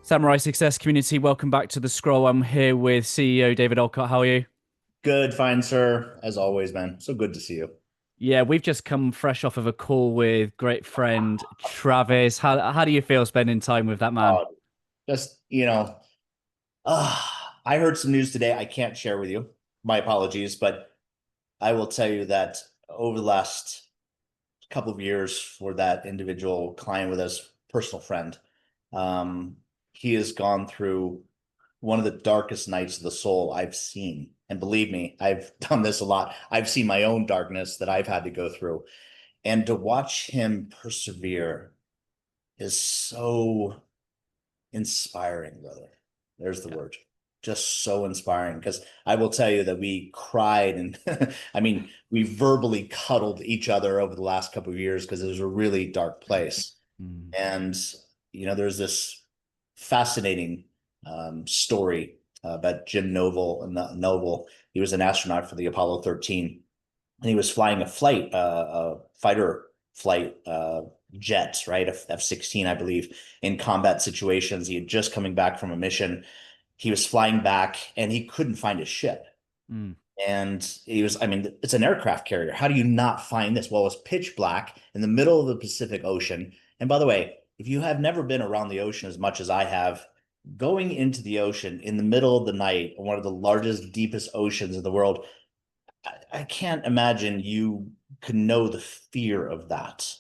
Samurai Success Community, welcome back to the Scroll. I'm here with CEO David Olcott. How are you? Good, fine, sir. As always, man. So good to see you. Yeah, we've just come fresh off of a call with great friend Travis. How do you feel spending time with that man? Uh, just, I heard some news today I can't share with you. My apologies, but I will tell you that over the last couple of years for that individual client with us, personal friend, um, he has gone through one of the darkest nights of the soul I've seen. And believe me, I've done this a lot. I've seen my own darkness that I've had to go through. And to watch him persevere is so inspiring, brother. There's the Yeah. word. Just so inspiring because I will tell you that we cried and I mean, we verbally cuddled each other over the last couple of years because it was a really dark place. Mm. And, there's this fascinating story about Jim Noble. He was an astronaut for the Apollo 13 and he was flying a fighter flight jet, right? A F-16, I believe, in combat situations. He had just coming back from a mission. He was flying back and he couldn't find his ship. Mm. And I mean, it's an aircraft carrier. How do you not find this? Well, it was pitch black in the middle of the Pacific Ocean. And by the way, if you have never been around the ocean as much as I have, going into the ocean in the middle of the night, one of the largest, deepest oceans in the world, I can't imagine you could know the fear of that,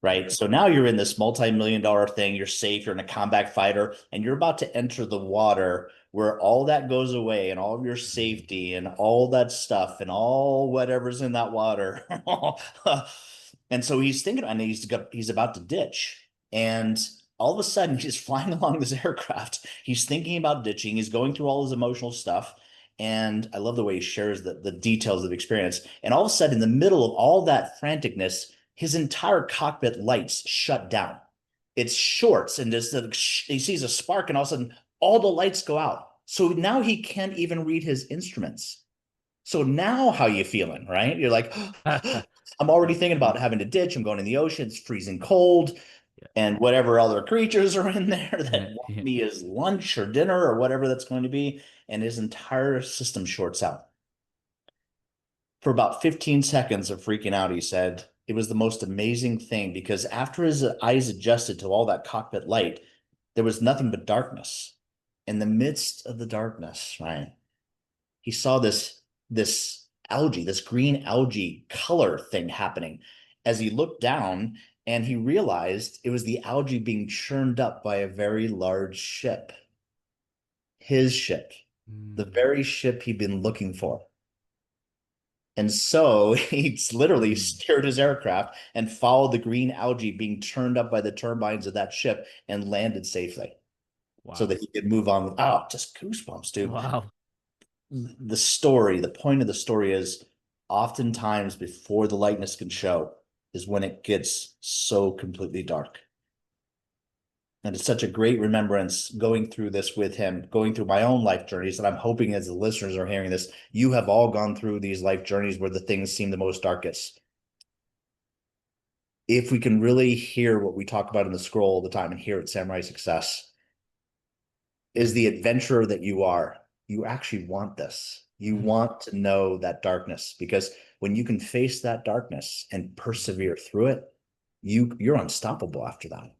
right? So now you're in this multi-million-dollar thing, you're safe, you're in a combat fighter, and you're about to enter the water where all that goes away and all of your safety and all that stuff and all whatever's in that water. And so he's thinking, and he's about to ditch. And all of a sudden, he's flying along this aircraft. He's thinking about ditching. He's going through all his emotional stuff. And I love the way he shares the details of the experience. And all of a sudden, in the middle of all that franticness, his entire cockpit lights shut down. It's shorts, and he sees a spark, and all of a sudden, all the lights go out. So now he can't even read his instruments. So now, how you feeling, right? You're like, I'm already thinking about having to ditch. I'm going in the ocean. It's freezing cold, and whatever other creatures are in there that Yeah. want Yeah. me as lunch or dinner or whatever that's going to be, and his entire system shorts out. For about 15 seconds of freaking out, he said it was the most amazing thing because after his eyes adjusted to all that cockpit light, there was nothing but darkness. In the midst of the darkness, right? He saw this algae, this green algae color thing happening as he looked down and he realized it was the algae being churned up by a very large ship, his ship, the Mm. very ship he'd been looking for. And so he literally Mm. steered his aircraft and followed the green algae being turned up by the turbines of that ship and landed safely so Wow. that he could move on with, oh, just goosebumps, dude. Wow. The point of the story is oftentimes before the lightness can show is when it gets so completely dark. And it's such a great remembrance going through this with him, going through my own life journeys. And I'm hoping as the listeners are hearing this, you have all gone through these life journeys where the things seem the most darkest. If we can really hear what we talk about in the scroll all the time and hear at Samurai Success, is the adventurer that you are, you actually want this. You want to know that darkness because when you can face that darkness and persevere through it, you're unstoppable after that.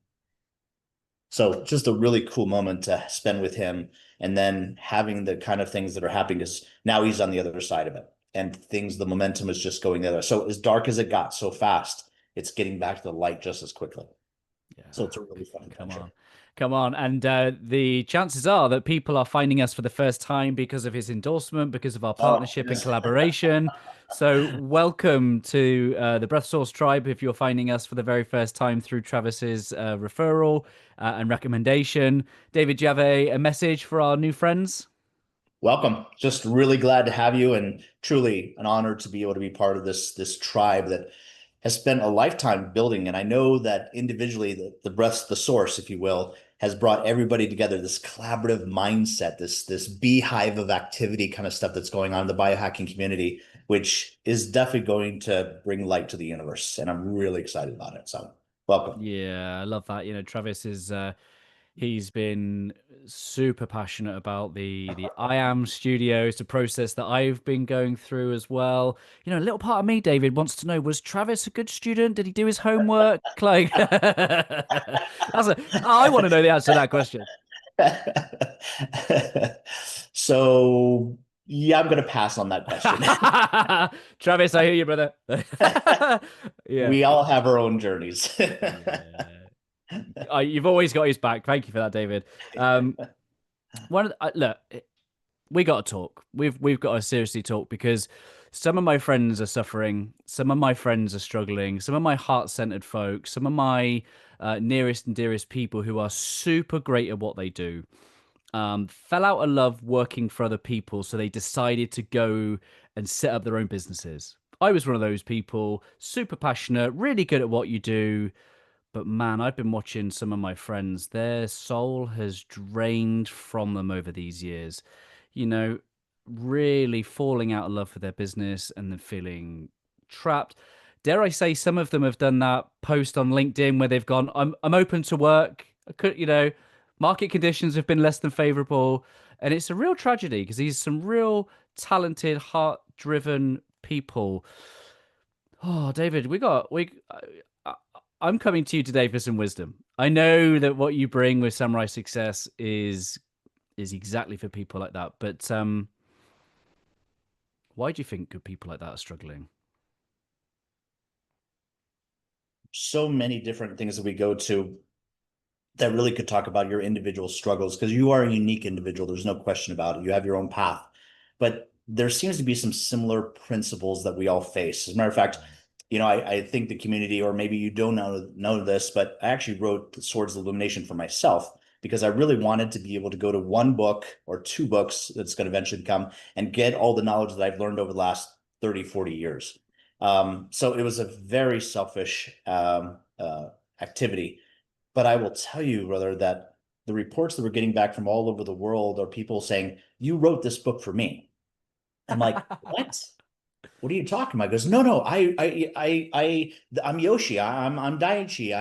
So just a really cool moment to spend with him and then having the kind of things that are happening because now he's on the other side of it and the momentum is just going the other. So as dark as it got so fast, it's getting back to the light just as quickly. So Yeah. it's a really fun Come adventure. on. Come on. And the chances are that people are finding us for the first time because of his endorsement, because of our Oh, partnership and yes. collaboration. So, welcome to the Breath Source Tribe if you're finding us for the very first time through Travis's referral and recommendation. David, do you have a message for our new friends? Welcome. Just really glad to have you and truly an honor to be able to be part of this tribe that has spent a lifetime building. And I know that individually the breath's the source, if you will, has brought everybody together, this collaborative mindset, this beehive of activity kind of stuff that's going on in the biohacking community, which is definitely going to bring light to the universe. And I'm really excited about it. So welcome. Yeah, I love that. Travis is He's been super passionate about the I Am Studios, the process that I've been going through as well. You know, a little part of me, David, wants to know, was Travis a good student? Did he do his homework? Like, I want to know the answer to that question. So, yeah, I'm going to pass on that question. Travis, I hear you, brother. Yeah. We all have our own journeys. Yeah. You've always got his back. Thank you for that, David. Look, we got to talk. We've got to seriously talk because some of my friends are suffering. Some of my friends are struggling. Some of my heart-centered folks. Some of my nearest and dearest people who are super great at what they do fell out of love working for other people, so they decided to go and set up their own businesses. I was one of those people, super passionate, really good at what you do. But man, I've been watching some of my friends, their soul has drained from them over these years. You know, really falling out of love with their business and then feeling trapped. Dare I say, some of them have done that post on LinkedIn where they've gone, I'm open to work. I could, market conditions have been less than favorable. And it's a real tragedy because these are some real talented, heart driven people. Oh, David, I'm coming to you today for some wisdom. I know that what you bring with Samurai Success is exactly for people like that. But why do you think good people like that are struggling? So many different things that we go to that really could talk about your individual struggles because you are a unique individual. There's no question about it. You have your own path, but there seems to be some similar principles that we all face. As a matter of fact, I think the community, or maybe you don't know this, but I actually wrote Swords of Illumination for myself because I really wanted to be able to go to one book or two books that's going to eventually come and get all the knowledge that I've learned over the last 30, 40 years. So it was a very selfish activity. But I will tell you, brother, that the reports that we're getting back from all over the world are people saying, "You wrote this book for me." I'm like, "What? What are you talking about?" He goes, "No, I'm Yoshi. I'm Daichi.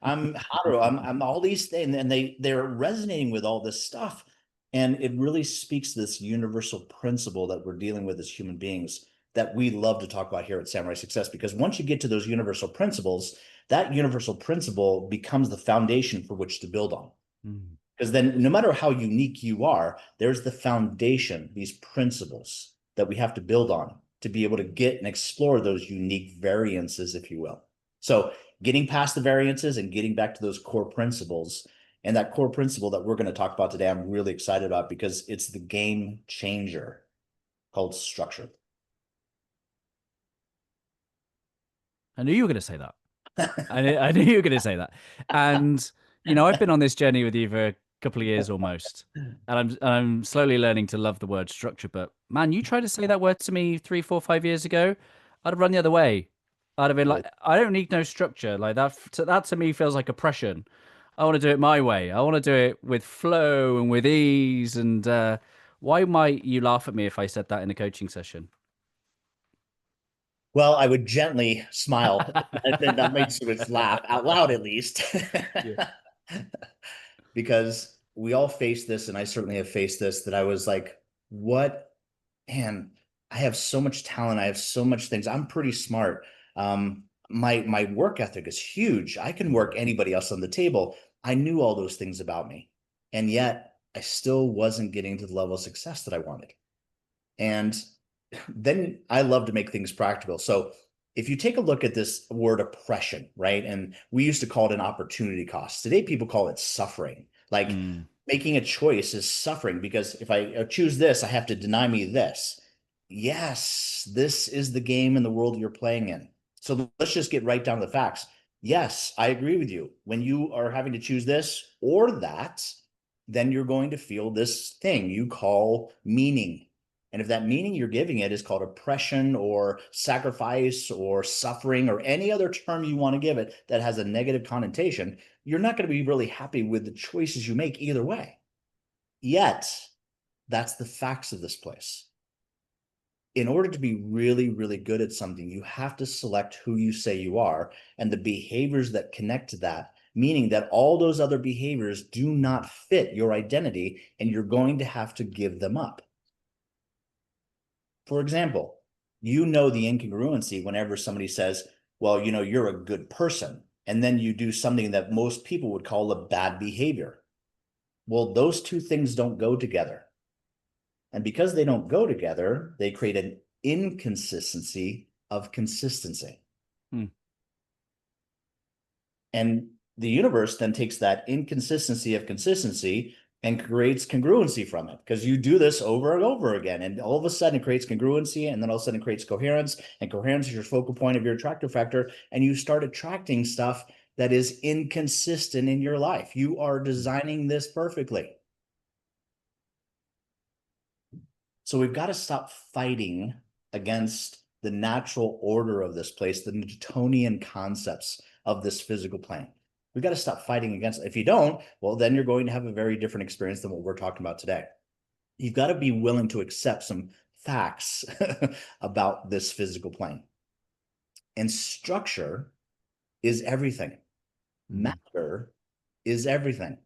I'm Haru. I'm all these things." And they're resonating with all this stuff. And it really speaks to this universal principle that we're dealing with as human beings that we love to talk about here at Samurai Success. Because once you get to those universal principles, that universal principle becomes the foundation for which to build on. Mm. Because then no matter how unique you are, there's the foundation, these principles that we have to build on to be able to get and explore those unique variances, if you will. So getting past the variances and getting back to those core principles, and that core principle that we're going to talk about today, I'm really excited about because it's the game changer called structure. I knew you were going to say that. I knew you were going to say that. And, I've been on this journey with you for a couple of years almost. And I'm slowly learning to love the word structure. But man, you tried to say that word to me 3, 4, 5 years ago, I'd have run the other way. I'd have been like, I don't need no structure. Like that, that to me feels like oppression. I want to do it my way. I want to do it with flow and with ease. And why might you laugh at me if I said that in a coaching session? Well, I would gently smile. I think that makes you laugh out loud, at least. Yeah. Because we all face this, and I certainly have faced this, that I was like, what, man, I have so much talent. I have so much things. I'm pretty smart. My work ethic is huge. I can work anybody else on the table. I knew all those things about me. And yet I still wasn't getting to the level of success that I wanted. And then I love to make things practical. So if you take a look at this word oppression, right? And we used to call it an opportunity cost. Today, people call it suffering. Like making a choice is suffering because if I choose this, I have to deny me this. Yes, this is the game and the world you're playing in. So let's just get right down to the facts. Yes, I agree with you. When you are having to choose this or that, then you're going to feel this thing you call meaning. And if that meaning you're giving it is called oppression or sacrifice or suffering or any other term you want to give it that has a negative connotation, you're not going to be really happy with the choices you make either way. Yet, that's the facts of this place. In order to be really, really good at something, you have to select who you say you are and the behaviors that connect to that meaning that all those other behaviors do not fit your identity and you're going to have to give them up. For example, you know the incongruency whenever somebody says, well, you know, you're a good person, and then you do something that most people would call a bad behavior. Well, those two things don't go together. And because they don't go together, they create an inconsistency of consistency. And the universe then takes that inconsistency of consistency and creates congruency from it, because you do this over and over again. And all of a sudden it creates congruency, and then all of a sudden it creates coherence, and coherence is your focal point of your attractor factor. And you start attracting stuff that is inconsistent in your life. You are designing this perfectly. So we've got to stop fighting against the natural order of this place, the Newtonian concepts of this physical plane. We've got to stop fighting against it. If you don't, well, then you're going to have a very different experience than what we're talking about today. You've got to be willing to accept some facts about this physical plane. And structure is everything. Matter is everything.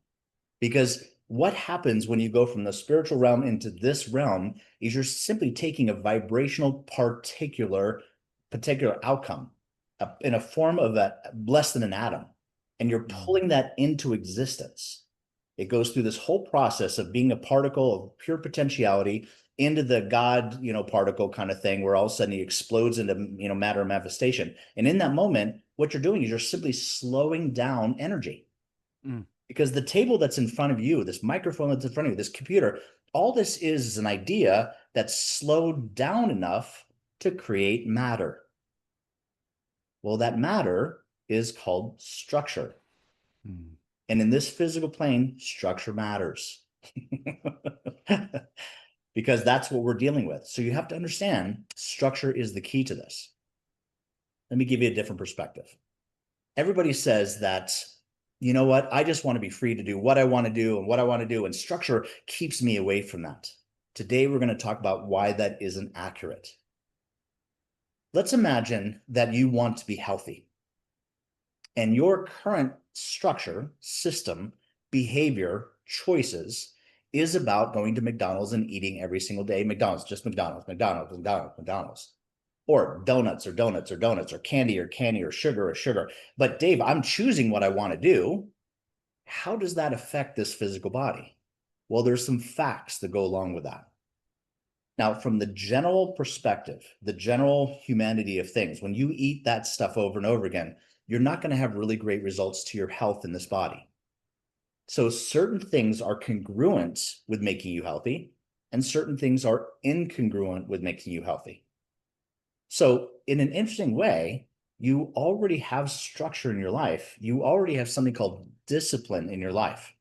Because what happens when you go from the spiritual realm into this realm is you're simply taking a vibrational particular outcome in a form of less than an atom, and you're pulling that into existence. It goes through this whole process of being a particle of pure potentiality into the God, particle kind of thing, where all of a sudden he explodes into, matter manifestation. And in that moment, what you're doing is you're simply slowing down energy. Because the table that's in front of you, this microphone that's in front of you, this computer, all this is an idea that's slowed down enough to create matter. Well, that matter is called structure. And in this physical plane, structure matters. Because that's what we're dealing with. So you have to understand structure is the key to this. Let me give you a different perspective. Everybody says that, you know what, I just want to be free to do what I want to do and what I want to do, and structure keeps me away from that. Today, we're going to talk about why that isn't accurate. Let's imagine that you want to be healthy, and your current structure, system, behavior, choices is about going to McDonald's and eating every single day. McDonald's, just McDonald's, McDonald's, McDonald's, McDonald's. Or donuts or donuts or donuts, or candy or sugar or sugar. But Dave, I'm choosing what I want to do. How does that affect this physical body? Well, there's some facts that go along with that. Now, from the general perspective, the general humanity of things, when you eat that stuff over and over again, you're not going to have really great results to your health in this body. So certain things are congruent with making you healthy, and certain things are incongruent with making you healthy. So in an interesting way, you already have structure in your life. You already have something called discipline in your life.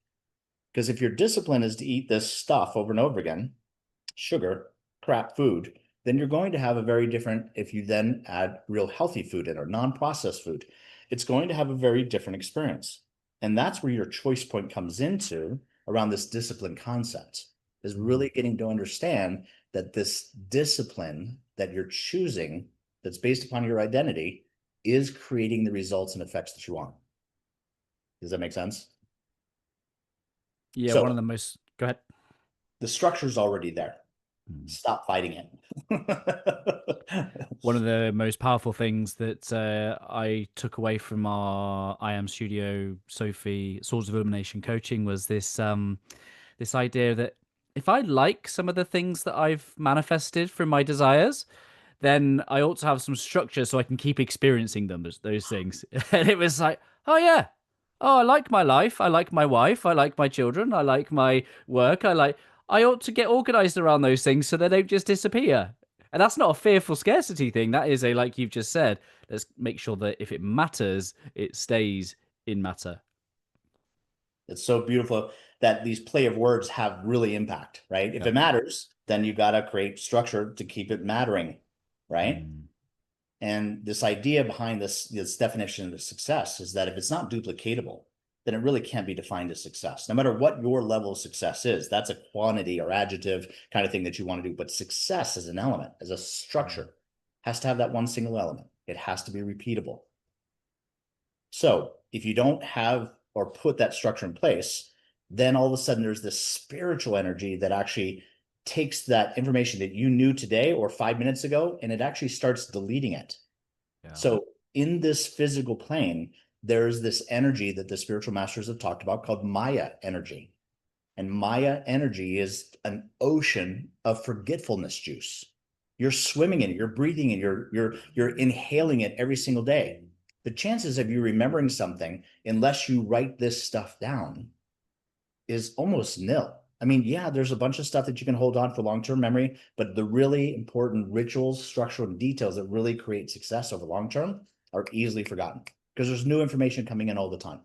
Because if your discipline is to eat this stuff over and over again, sugar, crap food, then you're going to have a very different, if you then add real healthy food in or non-processed food, it's going to have a very different experience. And that's where your choice point comes into around this discipline concept, is really getting to understand that this discipline that you're choosing, that's based upon your identity, is creating the results and effects that you want. Does that make sense? Yeah, So, one of the most. Go ahead. The structure's already there. Stop fighting it. One of the most powerful things that I took away from our I Am Studio Sophie Swords of Illumination coaching was this this idea that if I like some of the things that I've manifested from my desires, then I ought to have some structure so I can keep experiencing them, those things. And it was like, oh yeah, oh, I like my life, I like my wife, I like my children, I like my work, I ought to get organized around those things so they don't just disappear. And that's not a fearful scarcity thing. That is a, like you've just said, let's make sure that if it matters, it stays in matter. It's so beautiful that these play of words have really impact, right? If it matters, then you got to create structure to keep it mattering, right? And this idea behind this definition of success is that if it's not duplicatable, then it really can't be defined as success. No matter what your level of success is, that's a quantity or adjective kind of thing that you want to do. But success as an element, as a structure, has to have that one single element. It has to be repeatable. So if you don't have or put that structure in place, then all of a sudden there's this spiritual energy that actually takes that information that you knew today or 5 minutes ago, and it actually starts deleting it. Yeah. So in this physical plane, there's this energy that the spiritual masters have talked about called Maya energy. And Maya energy is an ocean of forgetfulness juice. You're swimming in it, you're breathing in it, you're inhaling it every single day. The chances of you remembering something, unless you write this stuff down, is almost nil. I mean, yeah, there's a bunch of stuff that you can hold on for long-term memory, but the really important rituals, structural details that really create success over long term are easily forgotten because there's new information coming in all the time.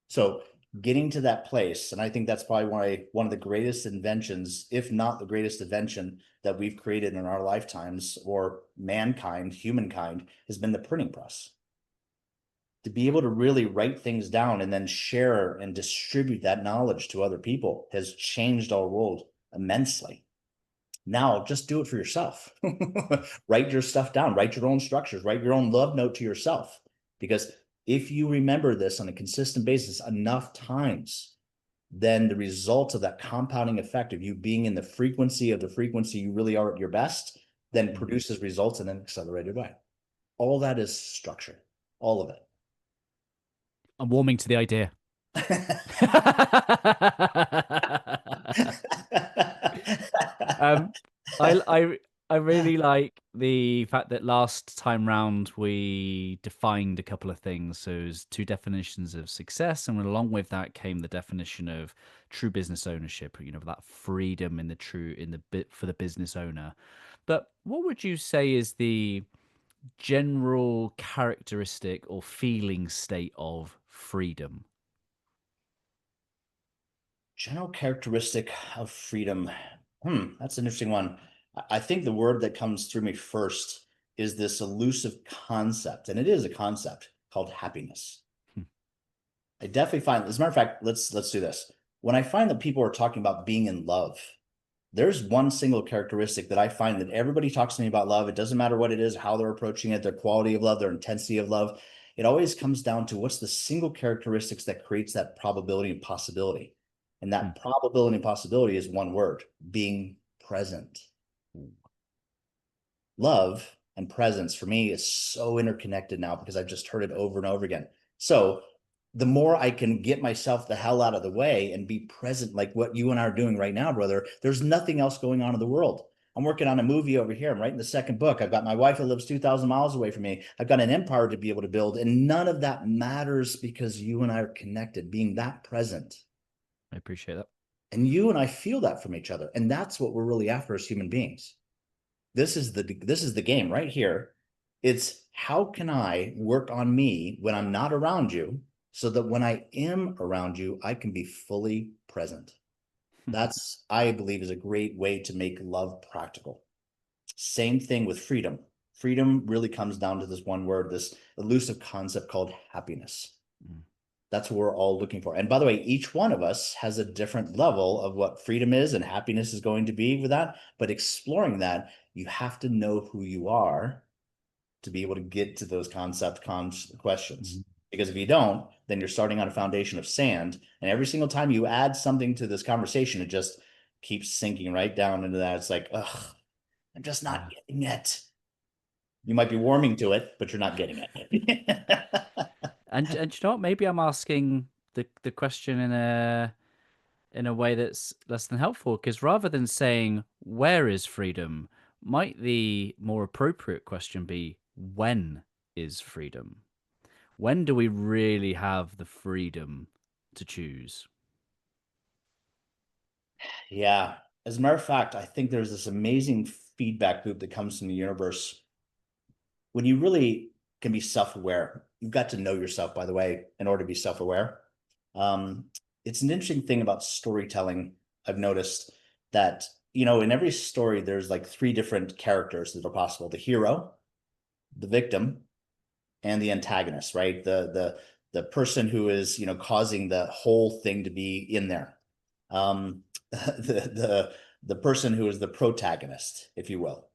So getting to that place, and I think that's probably why one of the greatest inventions, if not the greatest invention that we've created in our lifetimes, or mankind, humankind, has been the printing press. To be able to really write things down and then share and distribute that knowledge to other people has changed our world immensely. Now just do it for yourself. Write your stuff down, write your own structures, write your own love note to yourself. Because if you remember this on a consistent basis enough times, then the results of that compounding effect of you being in the frequency you really are at your best, then produces results in an accelerated way. All that is structure, all of it. I'm warming to the idea. um, I really like the fact that last time round we defined a couple of things. So there's two definitions of success, and along with that came the definition of true business ownership. You know, that freedom in the bit for the business owner. But what would you say is the general characteristic or feeling state of freedom? General characteristic of freedom. That's an interesting one. I think the word that comes through me first is this elusive concept, and it is a concept called happiness. I definitely find, as a matter of fact, let's do this. When I find that people are talking about being in love, there's one single characteristic that I find that everybody talks to me about love. It doesn't matter what it is, how they're approaching it, their quality of love, their intensity of love. It always comes down to what's the single characteristics that creates that probability and possibility. And that probability and possibility is one word: being present. Love and presence for me is so interconnected now because I've just heard it over and over again. So the more I can get myself the hell out of the way and be present, like what you and I are doing right now, brother, there's nothing else going on in the world. I'm working on a movie over here. I'm writing the second book. I've got my wife that lives 2,000 miles away from me. I've got an empire to be able to build, and none of that matters because you and I are connected, being that present. I appreciate that. And you and I feel that from each other. And that's what we're really after as human beings. This is the game right here. It's how can I work on me when I'm not around you, so that when I am around you, I can be fully present. That's, I believe, is a great way to make love practical. Same thing with freedom. Freedom really comes down to this one word, this elusive concept called happiness. That's what we're all looking for. And by the way, each one of us has a different level of what freedom is and happiness is going to be with that. But exploring that, you have to know who you are to be able to get to those questions. Because if you don't, then you're starting on a foundation of sand. And every single time you add something to this conversation, it just keeps sinking right down into that. It's like, ugh, I'm just not getting it. You might be warming to it, but you're not getting it. And you know what? Maybe I'm asking the question in a way that's less than helpful, because rather than saying where is freedom, might the more appropriate question be when is freedom? When do we really have the freedom to choose? Yeah. As a matter of fact, I think there's this amazing feedback loop that comes from the universe when you really can be self-aware. You've got to know yourself, by the way, in order to be self-aware. It's an interesting thing about storytelling. I've noticed that, in every story, there's like three different characters that are possible: the hero, the victim, and the antagonist, right? The person who is, causing the whole thing to be in there. The person who is the protagonist, if you will.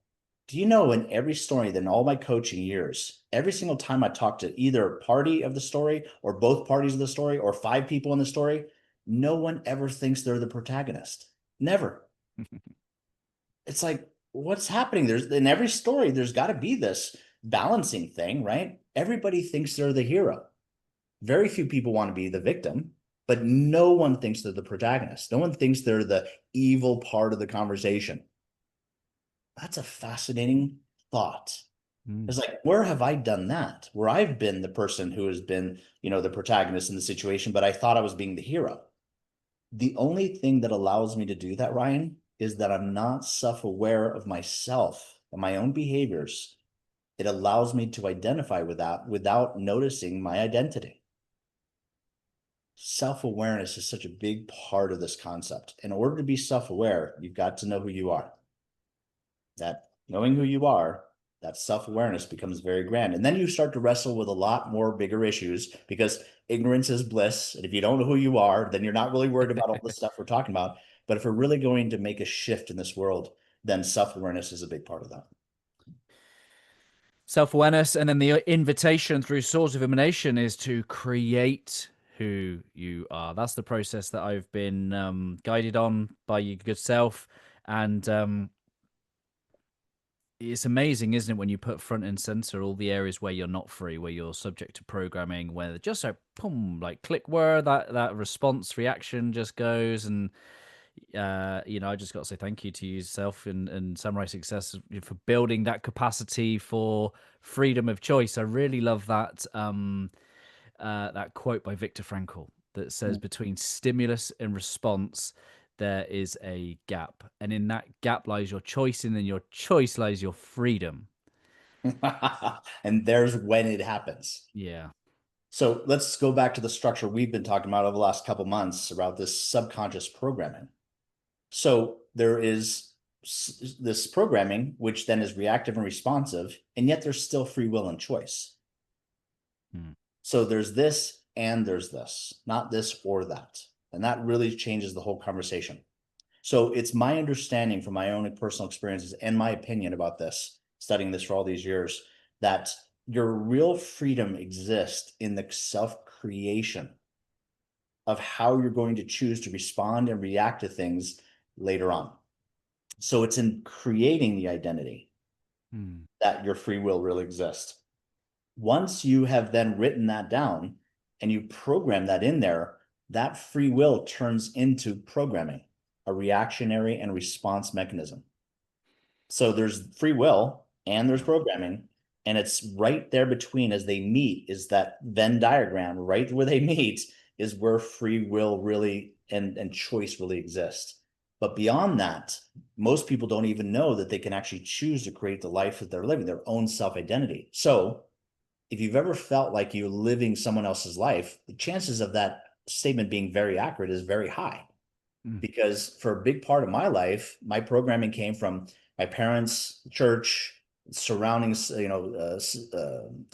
Do you know, in every story, in all my coaching years, every single time I talk to either party of the story or both parties of the story or five people in the story, no one ever thinks they're the protagonist. Never. It's like, what's happening? There's in every story, there's got to be this balancing thing, right? Everybody thinks they're the hero. Very few people want to be the victim, but no one thinks they're the protagonist. No one thinks they're the evil part of the conversation. That's a fascinating thought. It's like, where have I done that? Where I've been the person who has been, the protagonist in the situation, but I thought I was being the hero. The only thing that allows me to do that, Ryan, is that I'm not self-aware of myself and my own behaviors. It allows me to identify with that without noticing my identity. Self-awareness is such a big part of this concept. In order to be self-aware, you've got to know who you are. That knowing who you are, that self-awareness becomes very grand. And then you start to wrestle with a lot more bigger issues because ignorance is bliss. And if you don't know who you are, then you're not really worried about all the stuff we're talking about. But if we're really going to make a shift in this world, then self-awareness is a big part of that. Self-awareness, and then the invitation through Swords of Emanation is to create who you are. That's the process that I've been guided on by your good self. And it's amazing, isn't it, when you put front and center all the areas where you're not free, where you're subject to programming, where just so boom, like click where that response reaction just goes. And I just got to say thank you to yourself and Samurai Success for building that capacity for freedom of choice. I really love that quote by Viktor Frankl that says, between stimulus and response, there is a gap. And in that gap lies your choice, and in your choice lies your freedom. And there's when it happens. Yeah. So let's go back to the structure we've been talking about over the last couple months about this subconscious programming. So there is this programming, which then is reactive and responsive, and yet there's still free will and choice. So there's this and there's this, not this or that. And that really changes the whole conversation. So it's my understanding from my own personal experiences and my opinion about this, studying this for all these years, that your real freedom exists in the self-creation of how you're going to choose to respond and react to things later on. So it's in creating the identity that your free will really exists. Once you have then written that down and you program that in there, that free will turns into programming, a reactionary and response mechanism. So there's free will and there's programming, and it's right there between as they meet is that Venn diagram. Right where they meet is where free will really and choice really exist. But beyond that, most people don't even know that they can actually choose to create the life that they're living, their own self-identity. So if you've ever felt like you're living someone else's life, the chances of that statement being very accurate is very high. Because for a big part of my life, my programming came from my parents, church, surroundings,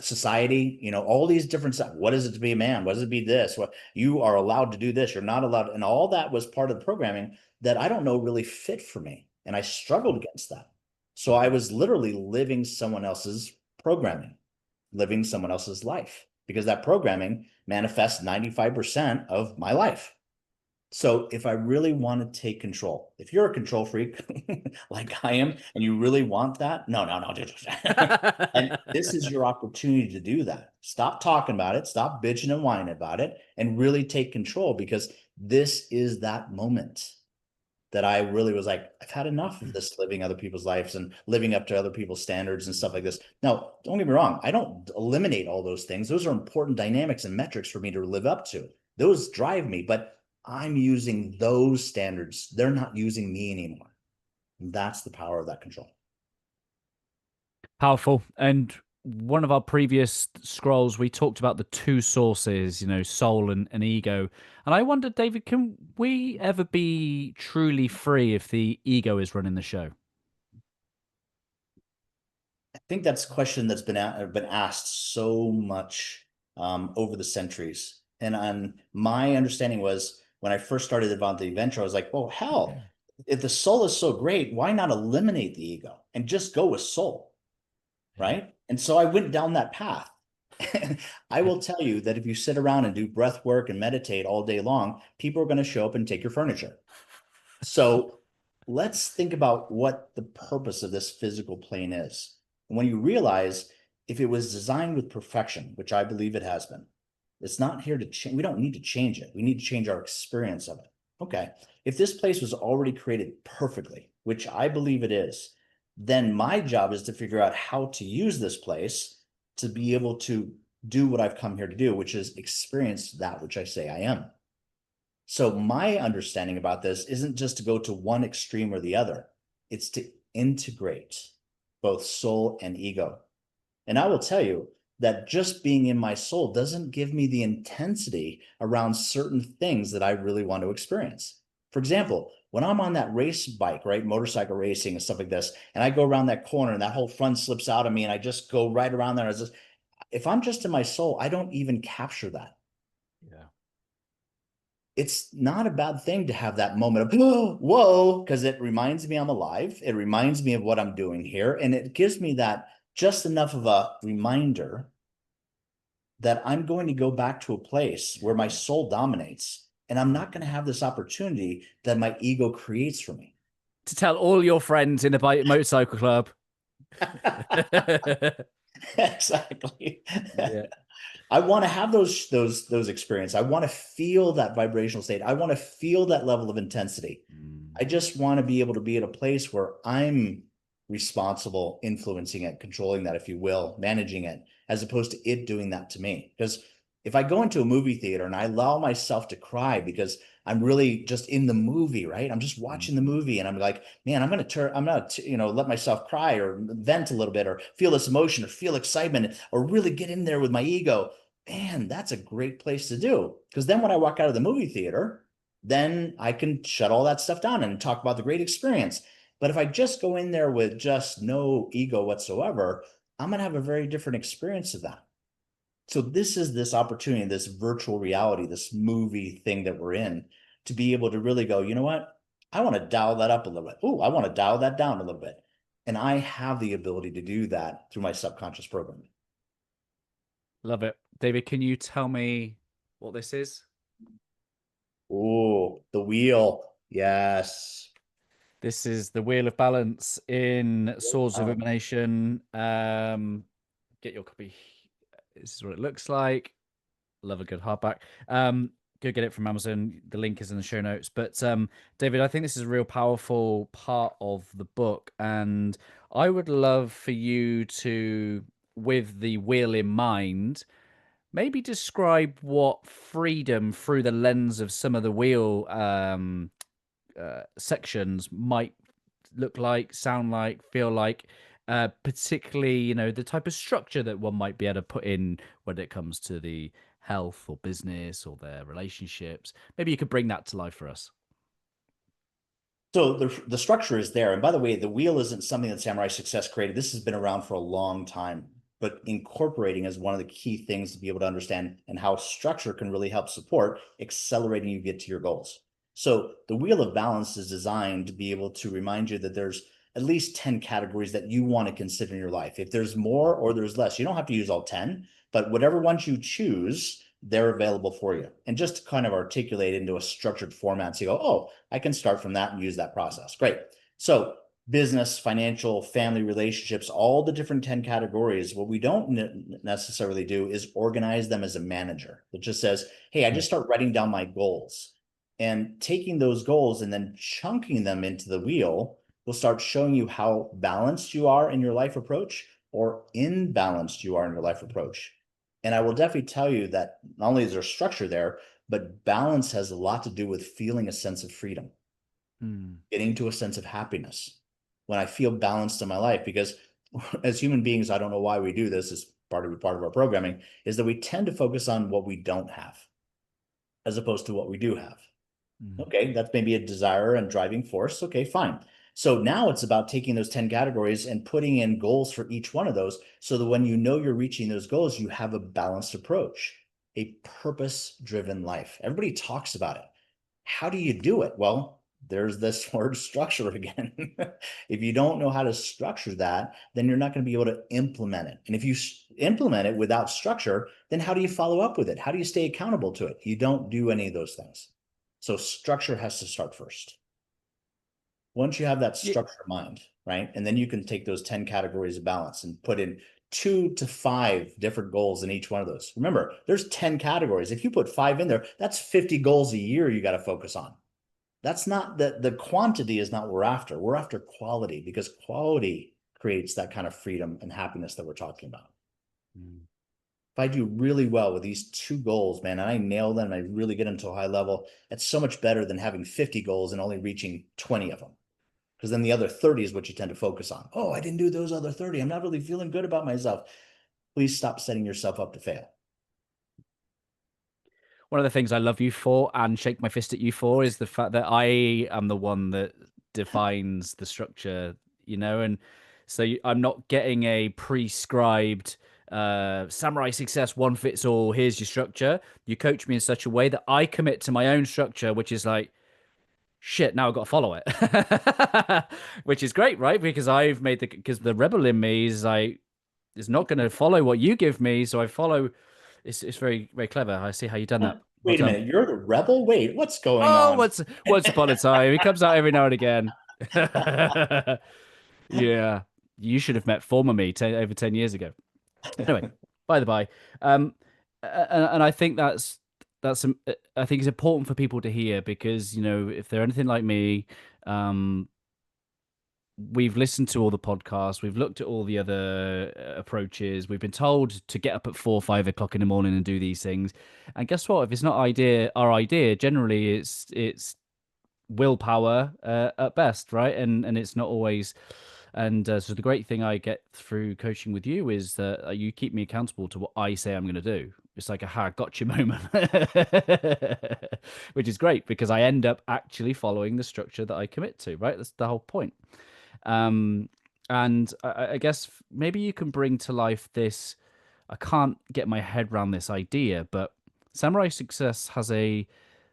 society, all these different stuff. What is it to be a man? What does it to be this? What you are allowed to do this, you're not allowed. And all that was part of the programming that I don't know really fit for me. And I struggled against that. So I was literally living someone else's programming, living someone else's life, because that programming manifests 95% of my life. So if I really want to take control, if you're a control freak like I am, and you really want that, no. And this is your opportunity to do that. Stop talking about it, stop bitching and whining about it, and really take control, because this is that moment that I really was like, I've had enough of this living other people's lives and living up to other people's standards and stuff like this. Now, don't get me wrong. I don't eliminate all those things. Those are important dynamics and metrics for me to live up to. Those drive me, but I'm using those standards. They're not using me anymore. And that's the power of that control. Powerful. And one of our previous scrolls, we talked about the two sources, soul and ego. And I wondered, David, can we ever be truly free if the ego is running the show? I think that's a question that's been asked so much over the centuries. And my understanding was, when I first started Advante Adventure, I was like, well, hell, if the soul is so great, why not eliminate the ego and just go with soul? Yeah. Right. And so I went down that path. I will tell you that if you sit around and do breath work and meditate all day long, people are going to show up and take your furniture. So let's think about what the purpose of this physical plane is. And when you realize if it was designed with perfection, which I believe it has been, it's not here to change. We don't need to change it. We need to change our experience of it. Okay. If this place was already created perfectly, which I believe it is, then my job is to figure out how to use this place to be able to do what I've come here to do, which is experience that which I say I am. So my understanding about this isn't just to go to one extreme or the other. It's to integrate both soul and ego. And I will tell you that just being in my soul doesn't give me the intensity around certain things that I really want to experience. For example, when I'm on that race bike, right, motorcycle racing and stuff like this, and I go around that corner and that whole front slips out of me and I just go right around there. If I'm just in my soul, I don't even capture that. Yeah. It's not a bad thing to have that moment of, oh, whoa, because it reminds me I'm alive. It reminds me of what I'm doing here. And it gives me that just enough of a reminder that I'm going to go back to a place where my soul dominates. And I'm not going to have this opportunity that my ego creates for me. To tell all your friends in the motorcycle club. Exactly. Yeah. I want to have those experiences. I want to feel that vibrational state. I want to feel that level of intensity. I just want to be able to be at a place where I'm responsible, influencing it, controlling that, if you will, managing it, as opposed to it doing that to me. Because if I go into a movie theater and I allow myself to cry because I'm really just in the movie, right? I'm just watching the movie and I'm like, man, I'm going to, let myself cry or vent a little bit or feel this emotion or feel excitement or really get in there with my ego. Man, that's a great place to do. Because then when I walk out of the movie theater, then I can shut all that stuff down and talk about the great experience. But if I just go in there with just no ego whatsoever, I'm going to have a very different experience of that. So this is this opportunity, this virtual reality, this movie thing that we're in, to be able to really go, you know what? I want to dial that up a little bit. Oh, I want to dial that down a little bit. And I have the ability to do that through my subconscious programming. Love it. David, can you tell me what this is? Oh, the wheel. Yes. This is the Wheel of Balance in Swords of Illumination. Get your copy. This is what it looks like. Love a good hardback. Go get it from Amazon. The link is in the show notes. But David, I think this is a real powerful part of the book, and I would love for you to, with the wheel in mind, maybe describe what freedom through the lens of some of the wheel sections might look like, sound like, feel like, particularly, the type of structure that one might be able to put in when it comes to the health or business or their relationships. Maybe you could bring that to life for us. So the structure is there. And by the way, the wheel isn't something that Samurai Success created. This has been around for a long time, but incorporating is one of the key things to be able to understand, and how structure can really help support accelerating you get to your goals. So the wheel of balance is designed to be able to remind you that there's at least 10 categories that you want to consider in your life. If there's more or there's less, you don't have to use all 10, but whatever ones you choose, they're available for you. And just to kind of articulate into a structured format, so you go, oh, I can start from that and use that process. Great. So business, financial, family relationships, all the different 10 categories. What we don't necessarily do is organize them as a manager. It just says, hey, I just start writing down my goals, and taking those goals and then chunking them into the wheel will start showing you how balanced you are in your life approach or imbalanced you are in your life approach. And I will definitely tell you that not only is there structure there, but balance has a lot to do with feeling a sense of freedom, getting to a sense of happiness when I feel balanced in my life. Because as human beings, I don't know why we do this, as part of our programming, is that we tend to focus on what we don't have as opposed to what we do have. Okay, that's maybe a desire and driving force. Okay, fine. So now it's about taking those 10 categories and putting in goals for each one of those, so that when you know you're reaching those goals, you have a balanced approach, a purpose-driven life. Everybody talks about it. How do you do it? Well, there's this word structure again. If you don't know how to structure that, then you're not going to be able to implement it. And if you implement it without structure, then how do you follow up with it? How do you stay accountable to it? You don't do any of those things. So structure has to start first. Once you have that Yeah. structure in mind, right? And then you can take those 10 categories of balance and put in 2 to 5 different goals in each one of those. Remember, there's 10 categories. If you put 5 in there, that's 50 goals a year you got to focus on. That's not the quantity is not what we're after. We're after quality, because quality creates that kind of freedom and happiness that we're talking about. If I do really well with these 2 goals, man, and I nail them, and I really get them to a high level, it's so much better than having 50 goals and only reaching 20 of them. Because then the other 30 is what you tend to focus on. Oh, I didn't do those other 30. I'm not really feeling good about myself. Please stop setting yourself up to fail. One of the things I love you for and shake my fist at you for is the fact that I am the one that defines the structure, and so I'm not getting a prescribed samurai success one fits all. Here's your structure. You coach me in such a way that I commit to my own structure, which is like, shit, now I've got to follow it, which is great, right? Because because the rebel in me is like, is not going to follow what you give me. So I follow. It's very, very clever. I see how you've done that. Well Wait a done. minute, you're the rebel? Wait, what's going Oh, on? once upon a time. He comes out every now and again. Yeah. You should have met former me over 10 years ago. Anyway, by the by. Um, and I think I think it's important for people to hear because, if they're anything like me, um, we've listened to all the podcasts, we've looked at all the other approaches, we've been told to get up at 4 or 5 o'clock in the morning and do these things. And guess what? If it's not our idea, generally it's willpower at best, right? And it's not always. And so the great thing I get through coaching with you is that you keep me accountable to what I say I'm going to do. It's like a gotcha moment, which is great because I end up actually following the structure that I commit to, right? That's the whole point. Um, and I guess maybe you can bring to life this. I can't get my head around this idea, but Samurai Success has a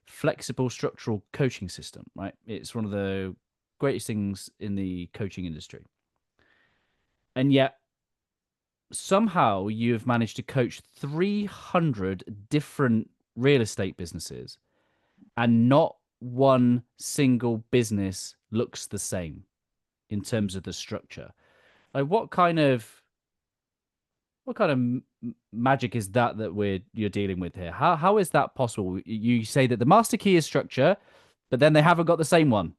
flexible structural coaching system, right? It's one of the greatest things in the coaching industry. And yet, somehow, you've managed to coach 300 different real estate businesses, and not one single business looks the same in terms of the structure. Like, what kind of magic is that you're dealing with here? How is that possible? You say that the master key is structure, but then they haven't got the same one.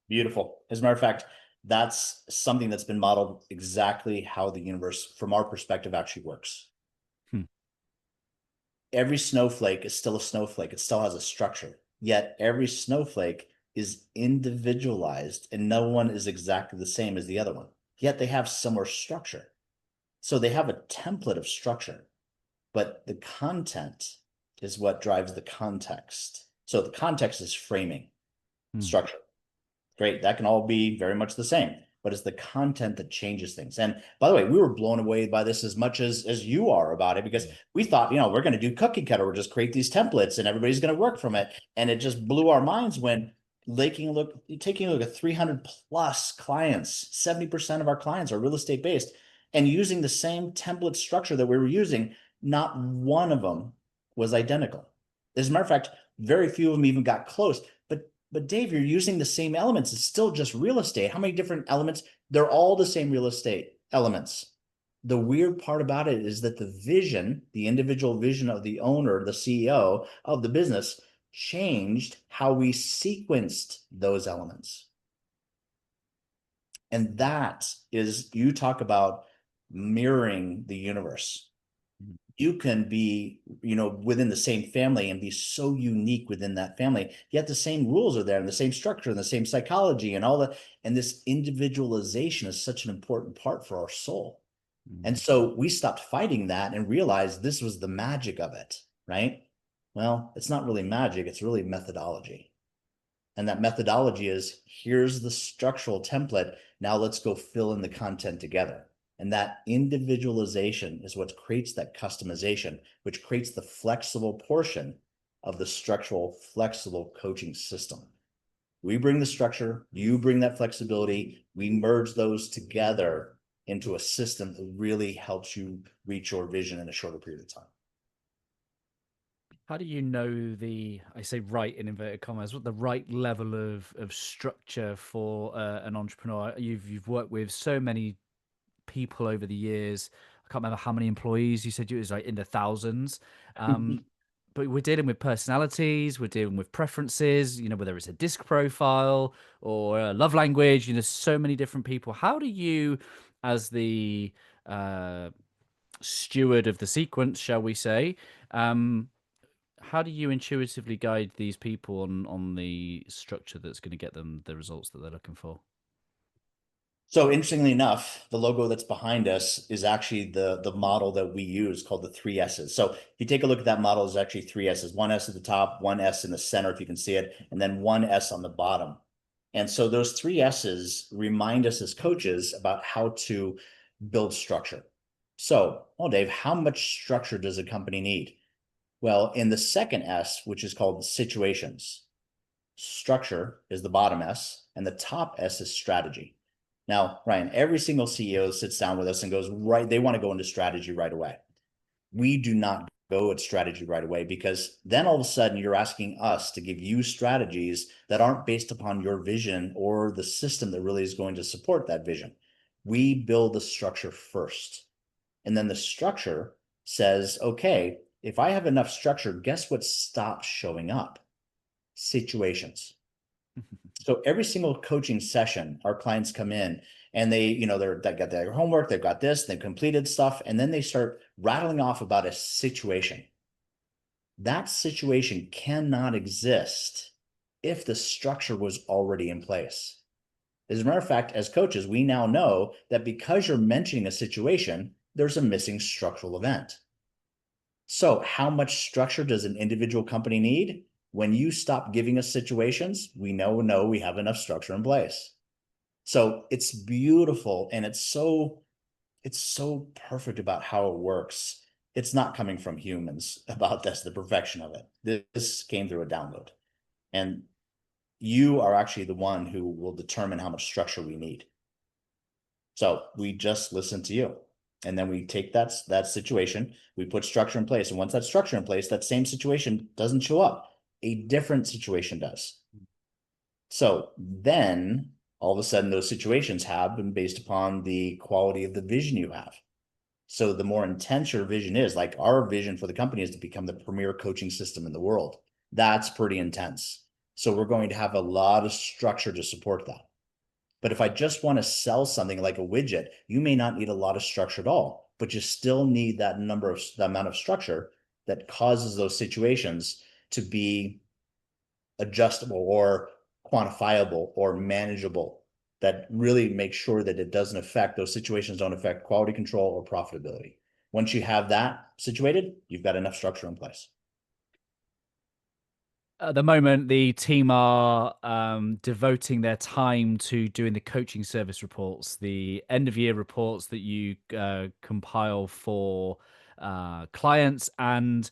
Beautiful. As a matter of fact, that's something that's been modeled exactly how the universe, from our perspective, actually works. Every snowflake is still a snowflake. It still has a structure. Yet every snowflake is individualized and no one is exactly the same as the other one. Yet they have similar structure. So they have a template of structure, but the content is what drives the context. So the context is framing, structure. Great. That can all be very much the same, but it's the content that changes things. And by the way, we were blown away by this as much as you are about it, because we thought, we're going to do cookie cutter. We'll just create these templates and everybody's going to work from it. And it just blew our minds when taking a look at 300 plus clients, 70% of our clients are real estate based, and using the same template structure that we were using, not one of them was identical. As a matter of fact, very few of them even got close. But Dave, you're using the same elements. It's still just real estate. How many different elements? They're all the same real estate elements. The weird part about it is that the vision, the individual vision of the owner, the CEO of the business, changed how we sequenced those elements. And that is, you talk about mirroring the universe. You can be, within the same family and be so unique within that family, yet the same rules are there and the same structure and the same psychology and all that. And this individualization is such an important part for our soul. And so we stopped fighting that and realized this was the magic of it, right? Well, it's not really magic, it's really methodology. And that methodology is, here's the structural template. Now let's go fill in the content together. And that individualization is what creates that customization, which creates the flexible portion of the structural flexible coaching system. We bring the structure, you bring that flexibility, we merge those together into a system that really helps you reach your vision in a shorter period of time. How do you know I say right in inverted commas, what the right level of structure for an entrepreneur? You've worked with so many people over the years. I can't remember how many employees you said. It was like in the thousands. But we're dealing with personalities, we're dealing with preferences, whether it's a disc profile or a love language, so many different people. How do you, as the steward of the sequence, shall we say, how do you intuitively guide these people on the structure that's going to get them the results that they're looking for? So interestingly enough, the logo that's behind us is actually the model that we use called the 3S's. So if you take a look at that model, there's actually 3S's, one S at the top, one S in the center, if you can see it, and then one S on the bottom. And so those 3S's remind us as coaches about how to build structure. So, well, Dave, how much structure does a company need? Well, in the second S, which is called situations, structure is the bottom S, and the top S is strategy. Now, Ryan, every single CEO sits down with us and goes, right, they want to go into strategy right away. We do not go at strategy right away, because then all of a sudden you're asking us to give you strategies that aren't based upon your vision or the system that really is going to support that vision. We build the structure first. And then the structure says, okay, if I have enough structure, guess what stops showing up? Situations. So every single coaching session, our clients come in and they got their homework, they've got this, they've completed stuff, and then they start rattling off about a situation. That situation cannot exist if the structure was already in place. As a matter of fact, as coaches, we now know that because you're mentioning a situation, there's a missing structural event. So how much structure does an individual company need? When you stop giving us situations, we know we have enough structure in place. So it's beautiful, and it's so perfect about how it works. It's not coming from humans about this, the perfection of it. This came through a download. And you are actually the one who will determine how much structure we need. So we just listen to you. And then we take that situation, we put structure in place. And once that structure in place, that same situation doesn't show up. A different situation does. So then all of a sudden those situations have been based upon the quality of the vision you have. So the more intense your vision is, like our vision for the company is to become the premier coaching system in the world. That's pretty intense. So we're going to have a lot of structure to support that. But if I just want to sell something like a widget, you may not need a lot of structure at all, but you still need that amount of structure that causes those situations to be adjustable or quantifiable or manageable, that really makes sure that it doesn't affect, those situations don't affect quality control or profitability. Once you have that situated, you've got enough structure in place. At the moment, the team are devoting their time to doing the coaching service reports, the end of year reports that you compile for clients. And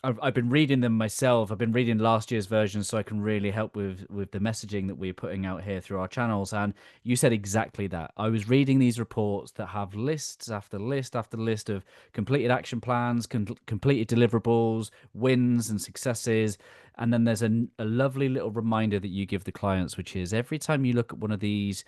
I've been reading them myself. I've been reading last year's version so I can really help with the messaging that we're putting out here through our channels. And you said exactly that. I was reading these reports that have lists after list after list of completed action plans, completed deliverables, wins and successes. And then there's a lovely little reminder that you give the clients, which is every time you look at one of these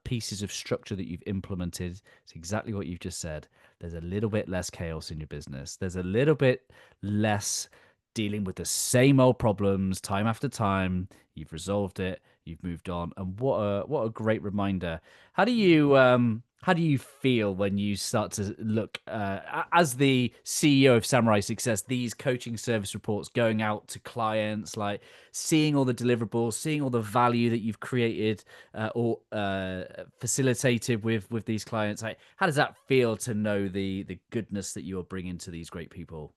pieces of structure that you've implemented, it's exactly what you've just said. There's a little bit less chaos in your business. There's a little bit less dealing with the same old problems time after time. You've resolved it. You've moved on. And what a great reminder. How do you feel when you start to look as the CEO of Samurai Success, these coaching service reports going out to clients, like seeing all the deliverables, seeing all the value that you've created or facilitated with these clients? Like, how does that feel to know the goodness that you're bringing to these great people?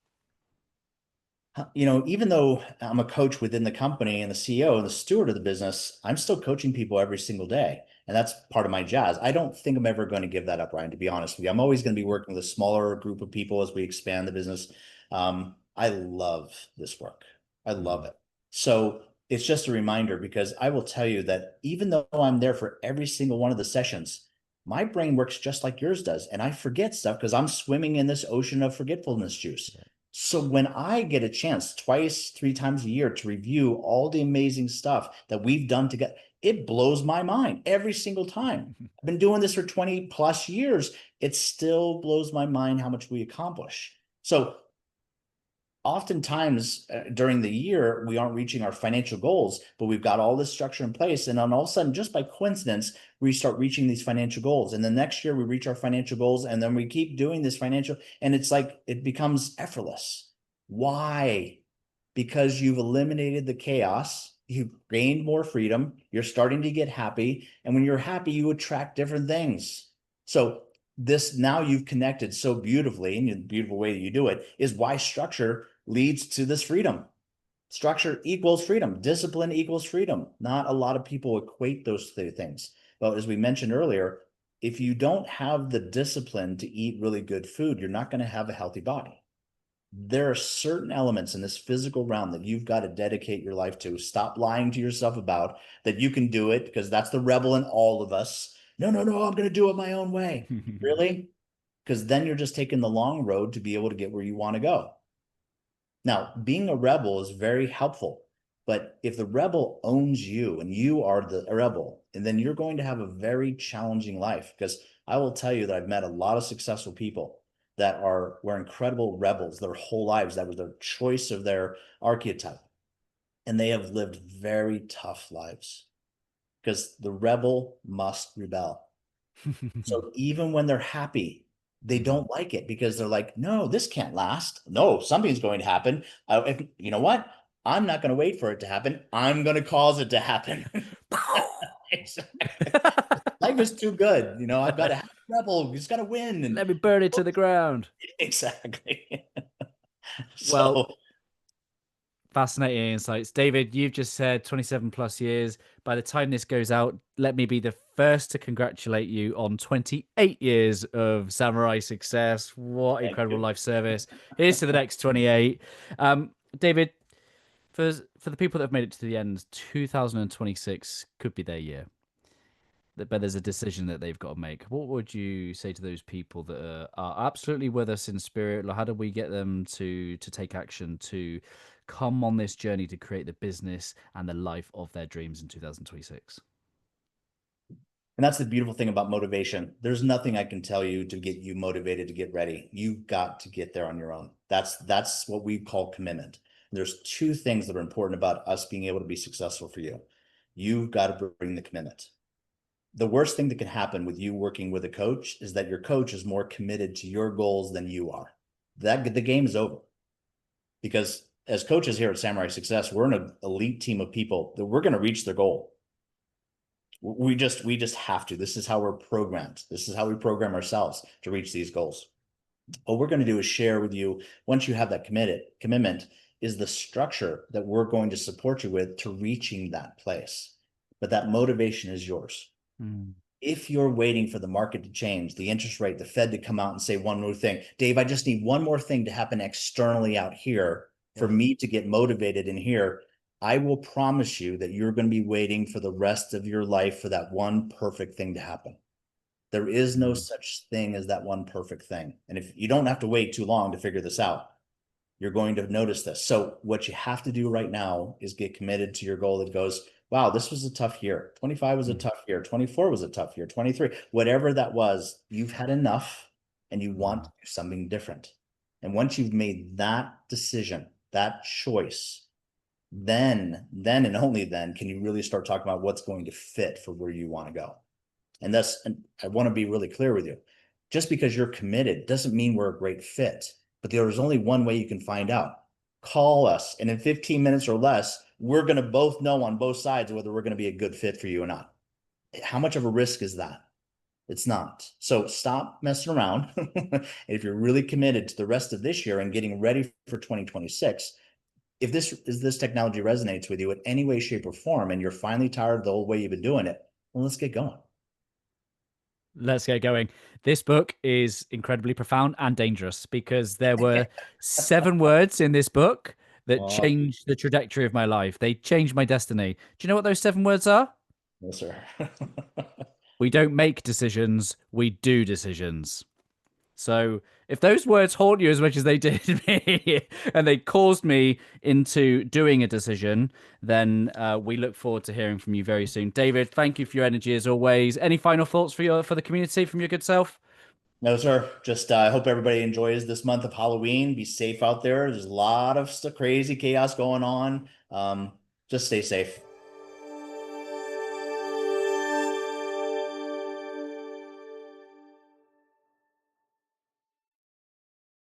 Even though I'm a coach within the company and the CEO and the steward of the business, I'm still coaching people every single day. And that's part of my jazz. I don't think I'm ever going to give that up, Ryan, to be honest with you. I'm always going to be working with a smaller group of people as we expand the business. I love this work. I love it. So it's just a reminder because I will tell you that even though I'm there for every single one of the sessions, my brain works just like yours does. And I forget stuff because I'm swimming in this ocean of forgetfulness juice. So when I get a chance twice, 3 times a year to review all the amazing stuff that we've done together, it blows my mind every single time. I've been doing this for 20 plus years. It still blows my mind how much we accomplish. So oftentimes during the year we aren't reaching our financial goals, but we've got all this structure in place, and then all of a sudden, just by coincidence, we start reaching these financial goals, and the next year we reach our financial goals, and then we keep doing this financial, and it's like it becomes effortless. Why? Because you've eliminated the chaos, you've gained more freedom, you're starting to get happy, and when you're happy you attract different things. So this, now you've connected so beautifully, and the beautiful way that you do it is why structure leads to this freedom. Structure equals freedom. Discipline equals freedom. Not a lot of people equate those two things. But as we mentioned earlier, if you don't have the discipline to eat really good food, you're not going to have a healthy body. There are certain elements in this physical realm that you've got to dedicate your life to. Stop lying to yourself about that you can do it, because that's the rebel in all of us. No, no, no, I'm going to do it my own way. Really? Because then you're just taking the long road to be able to get where you want to go. Now, being a rebel is very helpful, but if the rebel owns you and you are the rebel, and then you're going to have a very challenging life. Because I will tell you that I've met a lot of successful people that were incredible rebels their whole lives. That was their choice of their archetype. And they have lived very tough lives because the rebel must rebel. So even when they're happy, they don't like it because they're like, no, this can't last. No, something's going to happen. You know what? I'm not going to wait for it to happen. I'm going to cause it to happen. Life is too good. You know, I've got to have a rebel. He's got to win. And Let me burn it to the ground. exactly. Well, So fascinating insights. David, you've just said 27 plus years. By the time this goes out, let me be the first to congratulate you on 28 years of Samurai success. What thank incredible you. life service. Here's to the next 28. David, for the people that have made it to the end, 2026 could be their year. But there's a decision that they've got to make. What would you say to those people that are absolutely with us in spirit? Like, how do we get them to take action, to come on this journey to create the business and the life of their dreams in 2026? And that's the beautiful thing about motivation. There's nothing I can tell you to get you motivated to get ready. You've got to get there on your own. That's what we call commitment. There's two things that are important about us being able to be successful for you. You've got to bring the commitment. The worst thing that can happen with you working with a coach is that your coach is more committed to your goals than you are. That the game is over. Because as coaches here at Samurai Success, we're an elite team of people that we're going to reach their goal. We just have to. This is how we're programmed. This is how we program ourselves to reach these goals. What we're going to do is share with you, once you have that commitment, is the structure that we're going to support you with to reaching that place. But that motivation is yours. If you're waiting for the market to change, the interest rate, the Fed to come out and say one more thing, Dave, I just need one more thing to happen externally out here for me to get motivated in here, I will promise you that you're going to be waiting for the rest of your life for that one perfect thing to happen. There is no such thing as that one perfect thing. And if you don't have to wait too long to figure this out, you're going to notice this. So what you have to do right now is get committed to your goal that goes, wow, this was a tough year. 25 was a tough year. 24 was a tough year. 23, whatever that was, you've had enough and you want to do something different. And once you've made that decision, that choice, then and only then can you really start talking about what's going to fit for where you want to go. And I want to be really clear with you. Just because you're committed doesn't mean we're a great fit, but there is only one way you can find out. Call us, and in 15 minutes or less, we're going to both know on both sides whether we're going to be a good fit for you or not. How much of a risk is that? It's not. So stop messing around. If you're really committed to the rest of this year and getting ready for 2026, if this technology resonates with you in any way, shape, or form, and you're finally tired of the old way you've been doing it, well, let's get going. Let's get going. This book is incredibly profound and dangerous because there were 7 words in this book that Oh, changed the trajectory of my life. They changed my destiny. Do you know what those 7 words are? no, sir. We don't make decisions, we do decisions. So if those words haunt you as much as they did me, and they caused me into doing a decision, then we look forward to hearing from you very soon. David, thank you for your energy as always. Any final thoughts for the community from your good self? No, sir. Just I hope everybody enjoys this month of Halloween. Be safe out there. There's a lot of crazy chaos going on. Just stay safe.